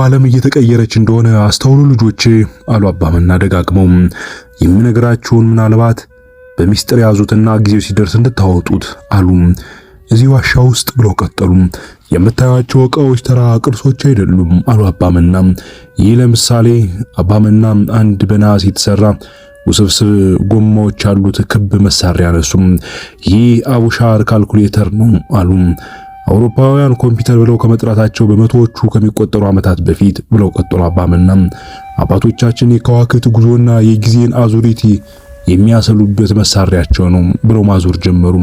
ዓለም እየተቀየረች እንደሆነ አስተውሉ ልጆቼ አሉ አባመና ደጋግመው። የምነግራችሁን ምናልባት በሚስጥር ያዙትና ጊዜው ሲደርስ እንድታወጡት አሉ። እዚህ ዋሻ ውስጥ ብለው ቀጠሉ። የምታዩቸው ዕቃዎች ተራ ቅርሶች አይደሉም አሉ አባመና። ይህ ለምሳሌ አባመና አንድ በነሐስ የተሰራ ውስብስብ ጎማዎች ያሉት ክብ መሳሪያ ነሱ። ይህ አቡሻር ካልኩሌተር ነው አሉ። አውሮፓውያን ኮምፒውተር ብለው ከመጥራታቸው በመቶዎቹ ከሚቆጠሩ ዓመታት በፊት ብለው ቀጠሉ አባመና። አባቶቻችን የከዋክብት ጉዞና የጊዜን አዙሪት የሚያሰሉበት መሳሪያቸው ነው ብለው ማዞር ጀመሩ።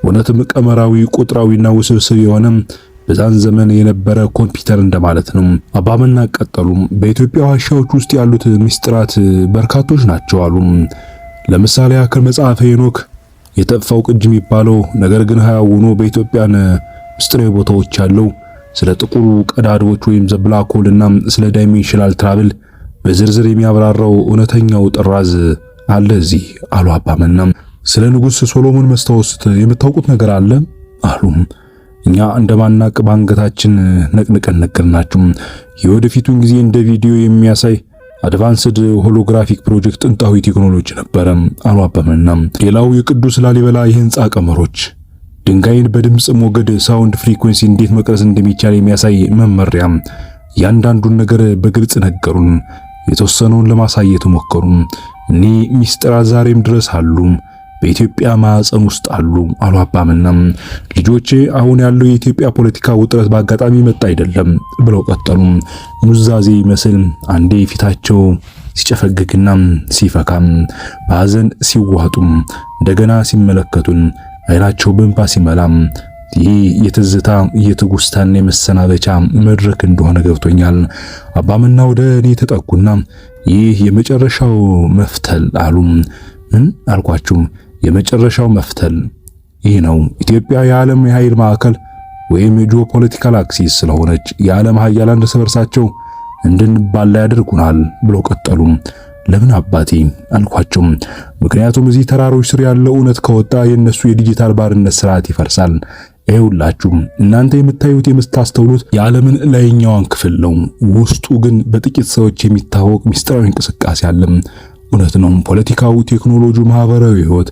እውነትም ቀመራዊ ቁጥራዊና ውስብስብ የሆነ በዛን ዘመን የነበረ ኮምፒውተር እንደማለት ነው። አባመና ቀጠሉ። በኢትዮጵያ ዋሻዎች ውስጥ ያሉት ምስጢራት በርካቶች ናቸው አሉ። ለምሳሌ ያክል መጽሐፈ ሄኖክ የጠፋው ቅጅ የሚባለው ነገር ግን ሕያው ሆኖ በኢትዮጵያን ምስጢራዊ ቦታዎች ያለው ስለ ጥቁሩ ቀዳዳዎች ወይም ዘ ብላክ ሆል እና ስለ ዳይሜንሽናል ትራቭል በዝርዝር የሚያብራራው እውነተኛው ጥራዝ አለ እዚህ አሉ አባመና። ስለ ንጉሥ ሶሎሞን መስታወስ የምታውቁት ነገር አለ አሉ። እኛ እንደማናቅ ባንገታችን ነቅንቀን ነገርናችሁ። የወደፊቱን ጊዜ እንደ ቪዲዮ የሚያሳይ አድቫንስድ ሆሎግራፊክ ፕሮጀክት ጥንታዊ ቴክኖሎጂ ነበረ አሉ አባመና። ሌላው የቅዱስ ላሊበላ የህንጻ ቀመሮች ድንጋይን በድምጽ ሞገድ ሳውንድ ፍሪኩዌንሲ እንዴት መቅረጽ እንደሚቻል የሚያሳይ መመሪያ ያንዳንዱን ነገር በግልጽ ነገሩን። የተወሰነውን ለማሳየት ሞከሩ። እኒህ ሚስጥራት ዛሬም ድረስ አሉ፣ በኢትዮጵያ ማዕፀን ውስጥ አሉ አሉ አባመና። ልጆቼ አሁን ያለው የኢትዮጵያ ፖለቲካ ውጥረት በአጋጣሚ መጣ አይደለም ብለው ቀጠሉ። ኑዛዜ ይመስል አንዴ ፊታቸው ሲጨፈግግና ሲፈካም፣ በሐዘን ሲዋጡም፣ እንደገና ሲመለከቱን አይናቸው በእንባ ሲመላም፣ ይህ የትዝታ የትውስታና የመሰናበቻ መድረክ እንደሆነ ገብቶኛል። አባመና ወደ እኔ ተጠጉና ይህ የመጨረሻው መፍተል አሉ። ምን አልኳችሁ? የመጨረሻው መፍተል ይህ ነው። ኢትዮጵያ የዓለም የኃይል ማዕከል ወይም የጂኦፖለቲካል አክሲስ ስለሆነች የዓለም ኃያላን እርስ በርሳቸው እንድንባላ ያደርጉናል ብለው ቀጠሉ። ለምን አባቴ አልኳቸው። ምክንያቱም እዚህ ተራሮች ስር ያለው እውነት ከወጣ የነሱ የዲጂታል ባርነት ስርዓት ይፈርሳል። ይኸውላችሁ እናንተ የምታዩት የምታስተውሉት የዓለምን ላይኛዋን ክፍል ነው። ውስጡ ግን በጥቂት ሰዎች የሚታወቅ ሚስጥራዊ እንቅስቃሴ አለ። እውነት ነው። ፖለቲካው፣ ቴክኖሎጂው፣ ማህበራዊ ህይወት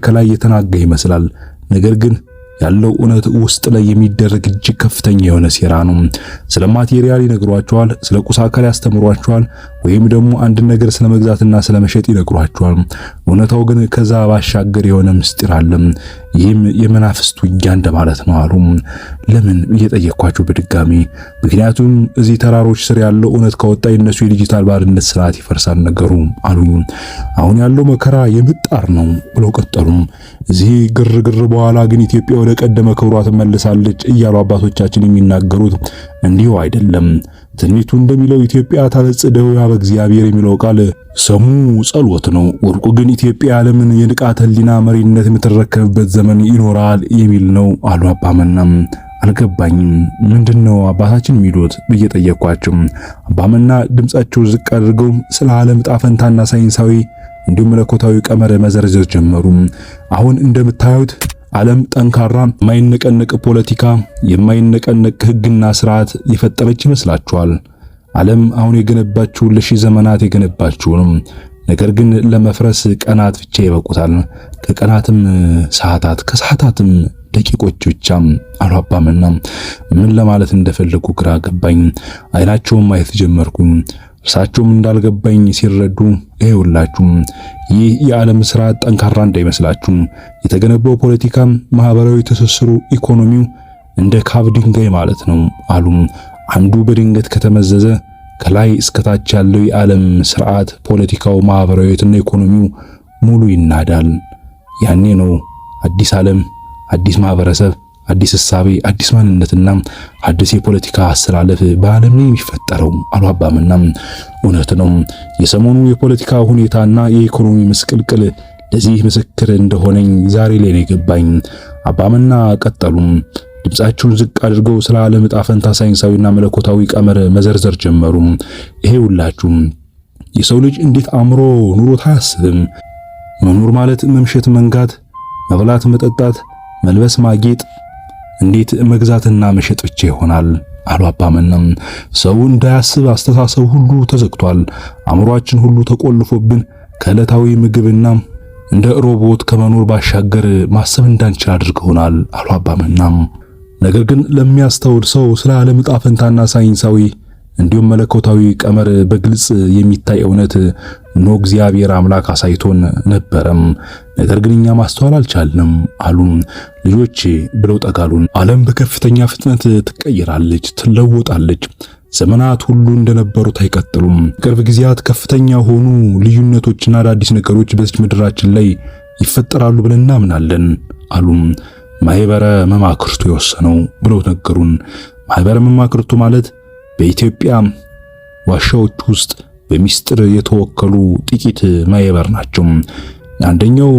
ከላይ የተናጋ ይመስላል። ነገር ግን ያለው እውነት ውስጥ ላይ የሚደረግ እጅግ ከፍተኛ የሆነ ሴራ ነው። ስለ ማቴሪያል ይነግሯቸዋል፣ ስለ ቁስ አካል ያስተምሯቸዋል፣ ወይም ደግሞ አንድ ነገር ስለ መግዛትና ስለ መሸጥ ይነግሯቸዋል። እውነታው ግን ከዛ ባሻገር የሆነ ምስጢር አለ። ይህም የመናፍስት ውጊያ እንደማለት ነው አሉ። ለምን እየጠየኳችሁ በድጋሚ ምክንያቱም እዚህ ተራሮች ስር ያለው እውነት ከወጣ የነሱ የዲጂታል ባርነት ስርዓት ይፈርሳል ነገሩ አሉኝ። አሁን ያለው መከራ የምጣር ነው ብለው ቀጠሉ። እዚህ ግርግር በኋላ ግን ኢትዮጵያ ወደ ቀደመ ክብሯ ትመለሳለች እያሉ አባቶቻችን የሚናገሩት እንዲሁ አይደለም። ትንቢቱ እንደሚለው ኢትዮጵያ ታበጽሕደው በእግዚአብሔር የሚለው ቃል ሰሙ ጸሎት ነው። ወርቁ ግን ኢትዮጵያ ዓለምን የንቃተ ህሊና መሪነት የምትረከብበት ዘመን ይኖራል የሚል ነው አሉ አባመና። አልገባኝም። ምንድነው አባታችን የሚሉት ብዬ ጠየቅኳቸው። አባመና ድምጻቸው ዝቅ አድርገው ስለ ዓለም ዕጣ ፈንታና ሳይንሳዊ እንዲሁም መለኮታዊ ቀመር መዘርዘር ጀመሩ። አሁን እንደምታዩት ዓለም ጠንካራ የማይነቀነቅ ፖለቲካ፣ የማይነቀነቅ ህግና ስርዓት የፈጠረች ይመስላችኋል? ዓለም አሁን የገነባችው ለሺህ ዘመናት የገነባችው ነው። ነገር ግን ለመፍረስ ቀናት ብቻ ይበቁታል። ከቀናትም ሰዓታት፣ ከሰዓታትም ደቂቆች ብቻ አሉ አባመና። ምን ለማለት እንደፈለጉ ግራ ገባኝ። አይናቸውን ማየት ጀመርኩኝ። እርሳቸውም እንዳልገባኝ ሲረዱ ይኸውላችሁ ይህ የዓለም ስርዓት ጠንካራ እንዳይመስላችሁ የተገነባው ፖለቲካ፣ ማህበራዊ ትስስሩ፣ ኢኮኖሚው እንደ ካብ ድንጋይ ማለት ነው አሉ። አንዱ በድንገት ከተመዘዘ ከላይ እስከታች ያለው የዓለም ስርዓት፣ ፖለቲካው፣ ማህበራዊትና ኢኮኖሚው ሙሉ ይናዳል። ያኔ ነው አዲስ ዓለም፣ አዲስ ማህበረሰብ፣ አዲስ እሳቤ፣ አዲስ ማንነትና አዲስ የፖለቲካ አስተላለፍ በዓለም ላይ የሚፈጠረው አሉ አባመና። እውነት ነው። የሰሞኑ የፖለቲካ ሁኔታና የኢኮኖሚ ምስቅልቅል ለዚህ ምስክር እንደሆነኝ ዛሬ ላይ ነው የገባኝ። አባመና ቀጠሉ። ድምጻቸውን ዝቅ አድርገው ስለ ዓለም ዕጣ ፈንታ ሳይንሳዊና መለኮታዊ ቀመር መዘርዘር ጀመሩ። ይሄውላችሁ የሰው ልጅ እንዴት አእምሮ ኑሮት አያስብም? መኖር ማለት መምሸት፣ መንጋት፣ መብላት፣ መጠጣት፣ መልበስ፣ ማጌጥ እንዴት መግዛትና መሸጥ ብቻ ይሆናል አሉ አባ መና። ሰው እንዳያስብ አስተሳሰብ ሁሉ ተዘግቷል። አእምሮአችን ሁሉ ተቆልፎብን ከዕለታዊ ምግብና እንደ ሮቦት ከመኖር ባሻገር ማሰብ እንዳንችል አድርገውናል አሉ አባ መና። ነገር ግን ለሚያስተውል ሰው ስለ ዓለም ዕጣ ፈንታና ሳይንሳዊ እንዲሁም መለኮታዊ ቀመር በግልጽ የሚታይ እውነት ነው እግዚአብሔር አምላክ አሳይቶን ነበረም። ነገር ግን እኛ ማስተዋል አልቻልንም አሉ። ልጆቼ ብለው ጠጋሉን። ዓለም በከፍተኛ ፍጥነት ትቀየራለች፣ ትለወጣለች። ዘመናት ሁሉ እንደነበሩት አይቀጥሉም። ቅርብ ጊዜያት ከፍተኛ ሆኑ ልዩነቶችና አዳዲስ ነገሮች በዚህ ምድራችን ላይ ይፈጠራሉ ብለን እናምናለን አሉ። ማህበረ መማክርቱ የወሰነው ብለው ነገሩን። ማህበረ መማክርቱ ማለት በኢትዮጵያ ዋሻዎች ውስጥ በሚስጥር የተወከሉ ጥቂት ማህበር ናቸው። አንደኛው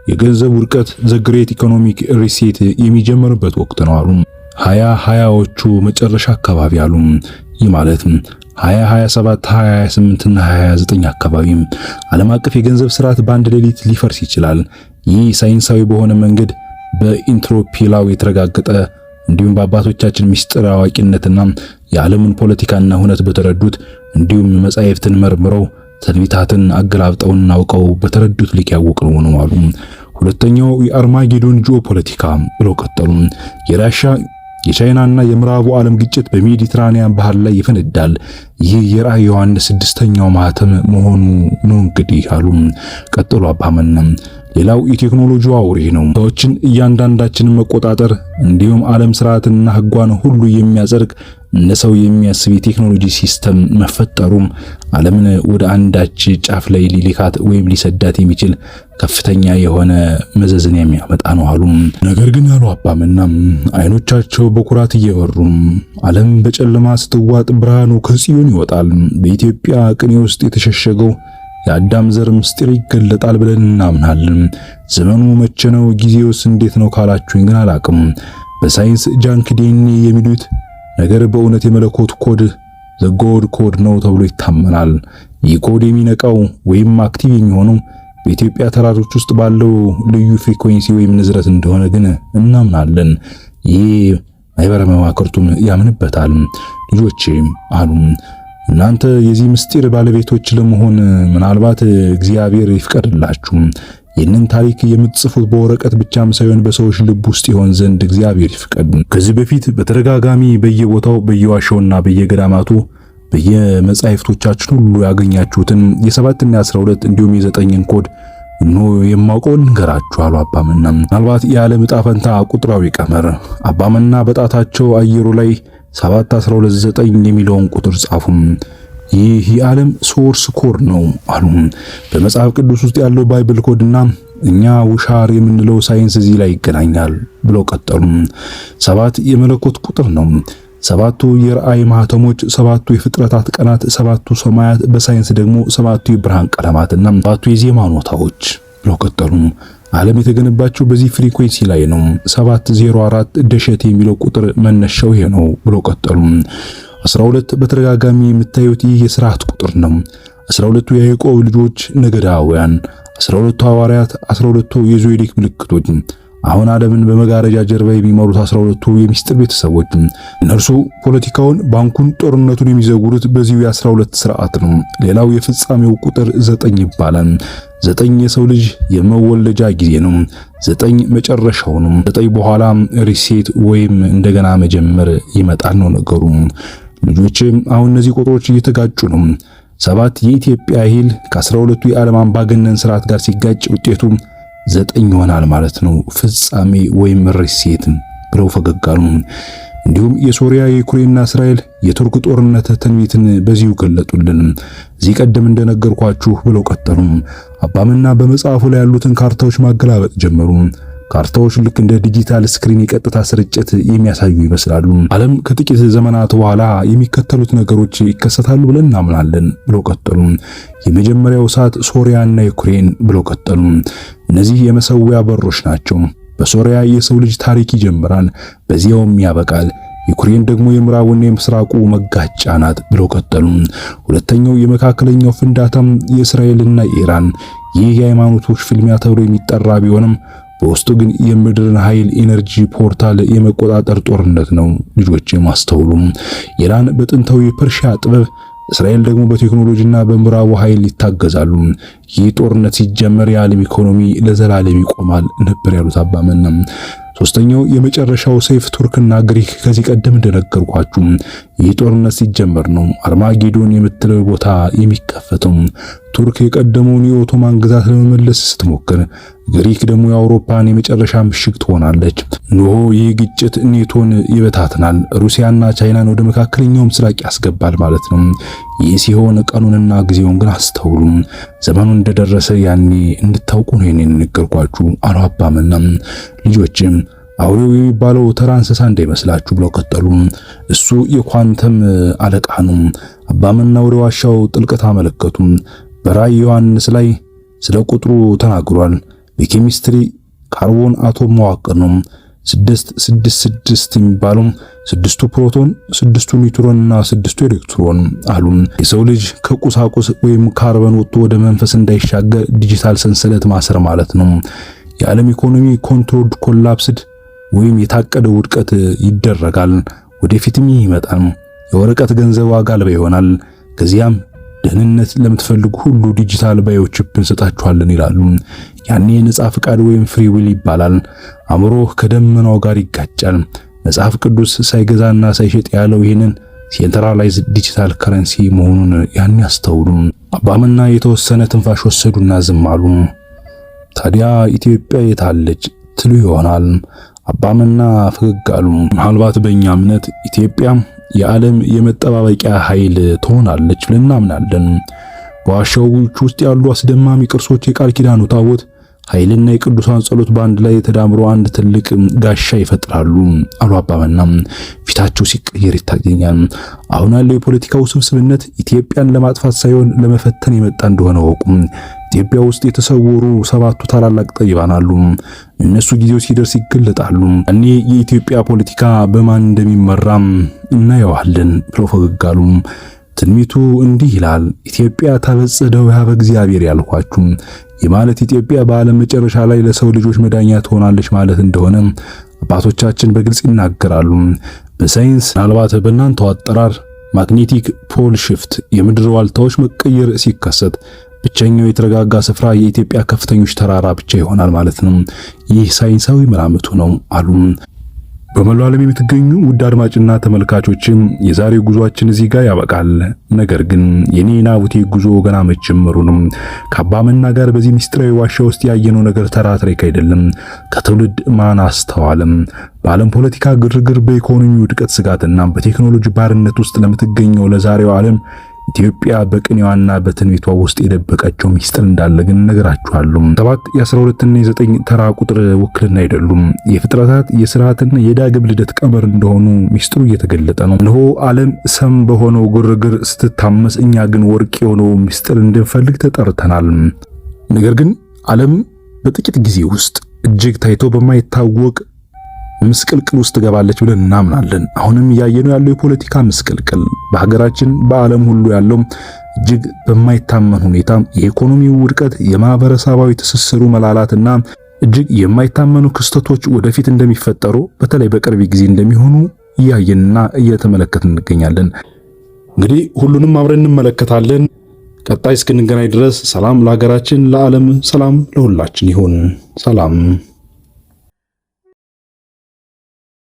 የገንዘብ ውድቀት ዘ ግሬት ኢኮኖሚክ ሪሴት የሚጀምርበት ወቅት ነው አሉ። 2020ዎቹ መጨረሻ አካባቢ አሉ። ይህ ማለት 2027፣ 2028 እና 2029 አካባቢ ዓለም አቀፍ የገንዘብ ስርዓት በአንድ ሌሊት ሊፈርስ ይችላል። ይህ ሳይንሳዊ በሆነ መንገድ በኢንትሮፒላው የተረጋገጠ እንዲሁም በአባቶቻችን ምስጢር አዋቂነትና የዓለምን ፖለቲካና ሁነት በተረዱት እንዲሁም መጻሕፍትን መርምረው ትንቢታትን አገላብጠውና አውቀው በተረዱት ሊቅ ያወቅ ነው አሉ። ሁለተኛው የአርማጌዶን ጂኦፖለቲካ ብለው ቀጠሉ። የራሽያ የቻይናና የምዕራቡ ዓለም ግጭት በሜዲትራኒያን ባህር ላይ ይፈነዳል። ይህ የራዕየ ዮሐንስ ስድስተኛው ማህተም መሆኑ ነው እንግዲህ አሉ። ቀጠሉ አባ መና። ሌላው የቴክኖሎጂ አውሬ ነው። ሰዎችን እያንዳንዳችንን መቆጣጠር እንዲሁም ዓለም ስርዓትና ህጓን ሁሉ የሚያጸድቅ እንደ ሰው የሚያስብ የቴክኖሎጂ ሲስተም መፈጠሩም ዓለምን ወደ አንዳች ጫፍ ላይ ሊልካት ወይም ሊሰዳት የሚችል ከፍተኛ የሆነ መዘዝን የሚያመጣ ነው አሉ። ነገር ግን ያሉ አባ መና አይኖቻቸው በኩራት እየበሩ ዓለም በጨለማ ስትዋጥ ብርሃኑ ከጽዮን ይወጣል። በኢትዮጵያ ቅኔ ውስጥ የተሸሸገው የአዳም ዘር ምስጢር ይገለጣል ብለን እናምናለን። ዘመኑ መቼ ነው? ጊዜውስ እንዴት ነው ካላችሁኝ ግን አላቅም። በሳይንስ ጃንክ ዲኤንኤ የሚሉት ነገር በእውነት የመለኮት ኮድ ዘጎድ ኮድ ነው ተብሎ ይታመናል። ይህ ኮድ የሚነቃው ወይም አክቲቭ የሚሆነው በኢትዮጵያ ተራሮች ውስጥ ባለው ልዩ ፍሪኩዌንሲ ወይም ንዝረት እንደሆነ ግን እናምናለን። ይህ ማህበረ መማክርቱም ያምንበታል። ልጆቼ አሉ እናንተ የዚህ ምስጢር ባለቤቶች ለመሆን ምናልባት እግዚአብሔር ይፍቀድላችሁ። ይህንን ታሪክ የምትጽፉት በወረቀት ብቻም ሳይሆን በሰዎች ልብ ውስጥ ይሆን ዘንድ እግዚአብሔር ይፍቀድ። ከዚህ በፊት በተደጋጋሚ በየቦታው በየዋሻውና በየገዳማቱ በየመጻሕፍቶቻችን ሁሉ ያገኛችሁትን የ7 እና 12 እንዲሁም የ9ን ኮድ ነው የማውቀው ልንገራችሁ አሉ አባ መና። ምናልባት የዓለም ዕጣ ፈንታ ቁጥራዊ ቀመር። አባ መና በጣታቸው አየሩ ላይ 7 12 9 የሚለውን ቁጥር ጻፉም። ይህ የዓለም ሶርስ ኮድ ነው አሉ። በመጽሐፍ ቅዱስ ውስጥ ያለው ባይብል ኮድና እኛ ውሻር የምንለው ሳይንስ እዚህ ላይ ይገናኛል ብለው ቀጠሉ። 7 የመለኮት ቁጥር ነው። 7ቱ የራእይ ማህተሞች፣ 7ቱ የፍጥረታት ቀናት፣ 7ቱ ሰማያት፣ በሳይንስ ደግሞ 7ቱ የብርሃን ቀለማትና 7ቱ የዜማ ኖታዎች ብለው ቀጠሉ። ዓለም የተገነባቸው በዚህ ፍሪኩዌንሲ ላይ ነው። 704 ደሸት የሚለው ቁጥር መነሻው ይሄ ነው ብለው ቀጠሉ። 12 በተደጋጋሚ የምታዩት ይህ የሥርዓት ቁጥር ነው። 12ቱ የያዕቆብ ልጆች ነገዳውያን፣ 12ቱ ሐዋርያት፣ 12ቱ የዞዲክ ምልክቶች፣ አሁን ዓለምን በመጋረጃ ጀርባ የሚመሩት 12ቱ የሚስጥር ቤተሰቦች፣ እነርሱ ፖለቲካውን፣ ባንኩን፣ ጦርነቱን የሚዘውሩት በዚሁ የ12 ሥርዓት ነው። ሌላው የፍጻሜው ቁጥር 9 ይባላል። 9 የሰው ልጅ የመወለጃ ጊዜ ነው። 9 መጨረሻው ነው። 9 በኋላ ሪሴት ወይም እንደገና መጀመር ይመጣል ነው ነገሩ። ልጆች አሁን እነዚህ ቁጥሮች እየተጋጩ ነው። 7 የኢትዮጵያ ሂል ከ12ቱ የዓለም አምባገነን ስርዓት ጋር ሲጋጭ ውጤቱ 9 ይሆናል ማለት ነው። ፍጻሜ ወይም ሪሴት ብለው ፈገጋሉ። እንዲሁም የሶሪያ የዩክሬንና እስራኤል የቱርክ ጦርነት ትንቢትን በዚሁ ገለጡልን። እዚህ ቀደም እንደነገርኳችሁ ብለው ቀጠሉ። አባ መና በመጽሐፉ ላይ ያሉትን ካርታዎች ማገላበጥ ጀመሩ። ካርታዎች ልክ እንደ ዲጂታል ስክሪን የቀጥታ ስርጭት የሚያሳዩ ይመስላሉ። ዓለም ከጥቂት ዘመናት በኋላ የሚከተሉት ነገሮች ይከሰታሉ ብለን እናምናለን ብለው ቀጠሉ። የመጀመሪያው እሳት ሶሪያና ዩክሬን ብለው ቀጠሉ። እነዚህ የመሰዊያ በሮች ናቸው። በሶሪያ የሰው ልጅ ታሪክ ይጀምራል፣ በዚያውም ያበቃል። ዩክሬን ደግሞ የምዕራቡና የምስራቁ መጋጫ ናት ብለው ቀጠሉ። ሁለተኛው የመካከለኛው ፍንዳታም የእስራኤልና የኢራን ይህ የሃይማኖቶች ፍልሚያ ተብሎ የሚጠራ ቢሆንም በውስጡ ግን የምድርን ኃይል ኢነርጂ ፖርታል የመቆጣጠር ጦርነት ነው። ልጆች ማስተውሉ። ኢራን በጥንታዊ ፐርሺያ ጥበብ፣ እስራኤል ደግሞ በቴክኖሎጂና በምዕራቡ ኃይል ይታገዛሉ። ይህ ጦርነት ሲጀመር የዓለም ኢኮኖሚ ለዘላለም ይቆማል ነበር ያሉት አባ መና። ሶስተኛው የመጨረሻው ሰይፍ ቱርክና ግሪክ ከዚህ ቀደም እንደነገርኳችሁ ይህ ጦርነት ሲጀመር ነው አርማጌዶን የምትለው ቦታ የሚከፈተው። ቱርክ የቀደመውን የኦቶማን ግዛት ለመመለስ ስትሞክር፣ ግሪክ ደግሞ የአውሮፓን የመጨረሻ ምሽግ ትሆናለች። ኖሆ ይህ ግጭት ኔቶን ይበታትናል፣ ሩሲያና ቻይናን ወደ መካከለኛው ምስራቅ ያስገባል ማለት ነው። ይህ ሲሆን ቀኑንና ጊዜውን ግን አስተውሉ። ዘመኑ እንደደረሰ ያኔ እንድታውቁ ነው የነገርኳችሁ አሉ አባ መና። ልጆችም አውሬው የሚባለው ተራ እንስሳ እንዳይመስላችሁ ብለው ቀጠሉ። እሱ የኳንተም አለቃ ነው። አባ መና ወደ ዋሻው ጥልቀት አመለከቱ። በራዕይ ዮሐንስ ላይ ስለ ቁጥሩ ተናግሯል። በኬሚስትሪ ካርቦን አቶም መዋቅር ነው። 666 የሚባለው 6ቱ ፕሮቶን፣ 6ቱ ኒውትሮን እና 6ቱ ኤሌክትሮን አሉ። የሰው ልጅ ከቁሳቁስ ወይም ካርበን ወጥቶ ወደ መንፈስ እንዳይሻገር ዲጂታል ሰንሰለት ማሰር ማለት ነው። የዓለም ኢኮኖሚ ኮንትሮልድ ኮላፕስድ ወይም የታቀደ ውድቀት ይደረጋል። ወደፊትም ይመጣል። የወረቀት ገንዘብ ዋጋ አልባ ይሆናል። ከዚያም ደህንነት ለምትፈልጉ ሁሉ ዲጂታል ባዮቺፕ እንሰጣችኋለን ይላሉ። ያኔ ነጻ ፍቃድ ወይም ፍሪ ዊል ይባላል። አእምሮ ከደመናው ጋር ይጋጫል። መጽሐፍ ቅዱስ ሳይገዛና ሳይሸጥ ያለው ይህንን ሴንትራላይዝድ ዲጂታል ከረንሲ መሆኑን ያኔ አስተውሉ። አባ መና የተወሰነ ትንፋሽ ወሰዱና ዝም አሉ። ታዲያ ኢትዮጵያ የታለች ትሉ ይሆናል። አባ መና ፈገግ አሉ። ምናልባት በእኛ እምነት ኢትዮጵያ የዓለም የመጠባበቂያ ኃይል ትሆናለች ብለን እናምናለን። በዋሻዎች ውስጥ ያሉ አስደማሚ ቅርሶች፣ የቃል ኪዳኑ ታቦት፣ ኃይልና የቅዱሳን ጸሎት በአንድ ላይ ተዳምሮ አንድ ትልቅ ጋሻ ይፈጥራሉ አሉ አባ መና። ፊታቸው ሲቀየር ይታየኛል። አሁን ያለው የፖለቲካው ስብስብነት ኢትዮጵያን ለማጥፋት ሳይሆን ለመፈተን የመጣ እንደሆነ ወቁ። ኢትዮጵያ ውስጥ የተሰወሩ 7ቱ ታላላቅ ጠቢባን አሉ። እነሱ ጊዜው ሲደርስ ይገለጣሉ። እኔ የኢትዮጵያ ፖለቲካ በማን እንደሚመራ እናየዋለን ብለው ፈገግ አሉ። ትንቢቱ እንዲህ ይላል፣ ኢትዮጵያ ታበጽሕ እደዊሃ በእግዚአብሔር ያልኳችሁ። የማለት ኢትዮጵያ በዓለም መጨረሻ ላይ ለሰው ልጆች መዳኛ ትሆናለች ማለት እንደሆነ አባቶቻችን በግልጽ ይናገራሉ። በሳይንስ ምናልባት በእናንተው አጠራር ማግኔቲክ ፖል ሽፍት የምድር ዋልታዎች መቀየር ሲከሰት ብቸኛው የተረጋጋ ስፍራ የኢትዮጵያ ከፍተኞች ተራራ ብቻ ይሆናል ማለት ነው። ይህ ሳይንሳዊ መላምቱ ነው አሉ። በመላው ዓለም የምትገኙ ውድ አድማጭና ተመልካቾችም የዛሬው ጉዟችን እዚህ ጋር ያበቃል። ነገር ግን የኔ ናቡቴ ጉዞ ገና መጀመሩ ነው። ከአባ መና ጋር በዚህ ምስጢራዊ ዋሻ ውስጥ ያየነው ነገር ተራ ታሪክ አይደለም። ከትውልድ ማን አስተዋለም? በዓለም ፖለቲካ ግርግር፣ በኢኮኖሚ ውድቀት ስጋትና በቴክኖሎጂ ባርነት ውስጥ ለምትገኘው ለዛሬው ዓለም ኢትዮጵያ በቅኔዋና በትንቢቷ ውስጥ የደበቀችው ሚስጥር እንዳለ ግን ነገራችኋለሁ። 7 የ12 እና የ9 ተራ ቁጥር ውክልና አይደሉም። የፍጥረታት የሥርዓትና የዳግም ልደት ቀመር እንደሆኑ ሚስጥሩ እየተገለጠ ነው። እነሆ ዓለም ሰም በሆነው ግርግር ስትታመስ፣ እኛ ግን ወርቅ የሆነው ሚስጥር እንድንፈልግ ተጠርተናል። ነገር ግን ዓለም በጥቂት ጊዜ ውስጥ እጅግ ታይቶ በማይታወቅ ምስቅልቅል ውስጥ ትገባለች ብለን እናምናለን። አሁንም እያየነው ያለው የፖለቲካ ምስቅልቅል በሀገራችን በዓለም ሁሉ ያለው እጅግ በማይታመን ሁኔታ የኢኮኖሚው ውድቀት፣ የማህበረሰባዊ ትስስሩ መላላትና እጅግ የማይታመኑ ክስተቶች ወደፊት እንደሚፈጠሩ በተለይ በቅርብ ጊዜ እንደሚሆኑ እያየንና እየተመለከትን እንገኛለን። እንግዲህ ሁሉንም አብረን እንመለከታለን። ቀጣይ እስክንገናኝ ድረስ ሰላም ለሀገራችን፣ ለዓለም ሰላም ለሁላችን ይሁን። ሰላም